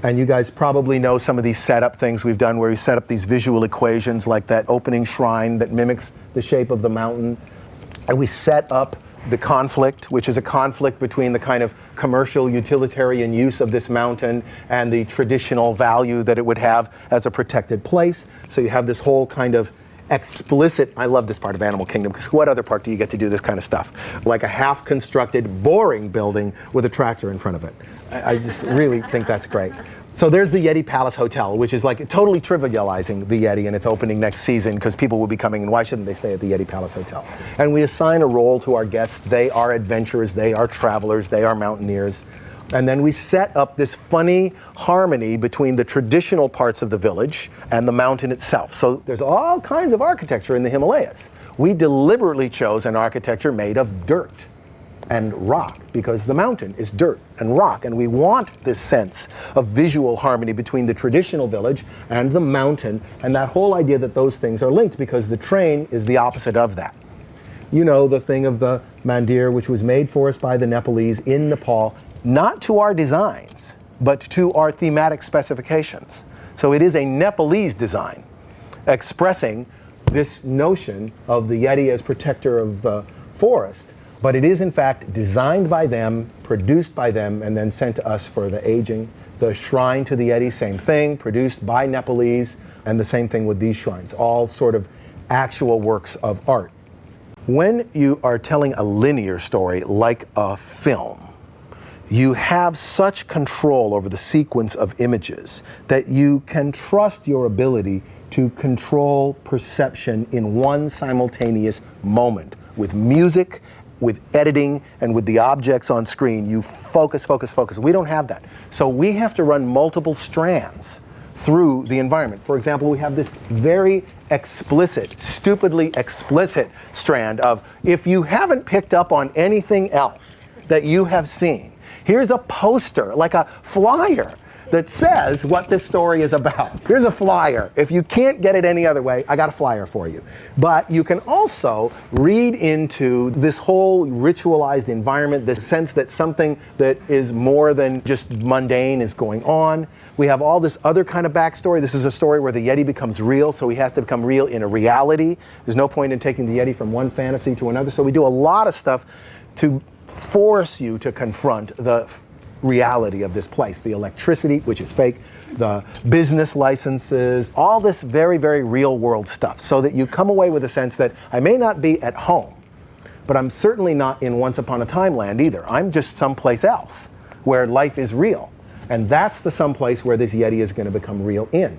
And you guys probably know some of these setup things we've done where we set up these visual equations like that opening shrine that mimics the shape of the mountain. And we set up the conflict, which is a conflict between the kind of commercial utilitarian use of this mountain and the traditional value that it would have as a protected place. So you have this whole kind of explicit, I love this part of Animal Kingdom, because what other part do you get to do this kind of stuff? Like a half-constructed, boring building with a tractor in front of it. I just really think that's great. So there's the Yeti Palace Hotel, which is like totally trivializing the Yeti and its opening next season because people will be coming and why shouldn't they stay at the Yeti Palace Hotel? And we assign a role to our guests. They are adventurers, they are travelers, they are mountaineers. And then we set up this funny harmony between the traditional parts of the village and the mountain itself. So there's all kinds of architecture in the Himalayas. We deliberately chose an architecture made of dirt and rock because the mountain is dirt and rock, and we want this sense of visual harmony between the traditional village and the mountain, and that whole idea that those things are linked because the train is the opposite of that. You know, the thing of the mandir, which was made for us by the Nepalese in Nepal, not to our designs, but to our thematic specifications. So it is a Nepalese design expressing this notion of the Yeti as protector of the forest, but it is in fact designed by them, produced by them, and then sent to us for the aging. The shrine to the Yeti, same thing, produced by Nepalese, and the same thing with these shrines, all sort of actual works of art. When you are telling a linear story like a film, you have such control over the sequence of images that you can trust your ability to control perception in one simultaneous moment. With music, with editing, and with the objects on screen, you focus, focus, focus. We don't have that. So we have to run multiple strands through the environment. For example, we have this very explicit, stupidly explicit strand of, if you haven't picked up on anything else that you have seen, here's a poster, like a flyer, that says what this story is about. Here's a flyer. If you can't get it any other way, I got a flyer for you. But you can also read into this whole ritualized environment, this sense that something that is more than just mundane is going on. We have all this other kind of backstory. This is a story where the Yeti becomes real, so he has to become real in a reality. There's no point in taking the Yeti from one fantasy to another. So we do a lot of stuff to force you to confront the reality of this place. The electricity, which is fake, the business licenses, all this very, very real world stuff, so that you come away with a sense that I may not be at home, but I'm certainly not in Once Upon a Time land either. I'm just someplace else where life is real. And that's the someplace where this Yeti is going to become real in.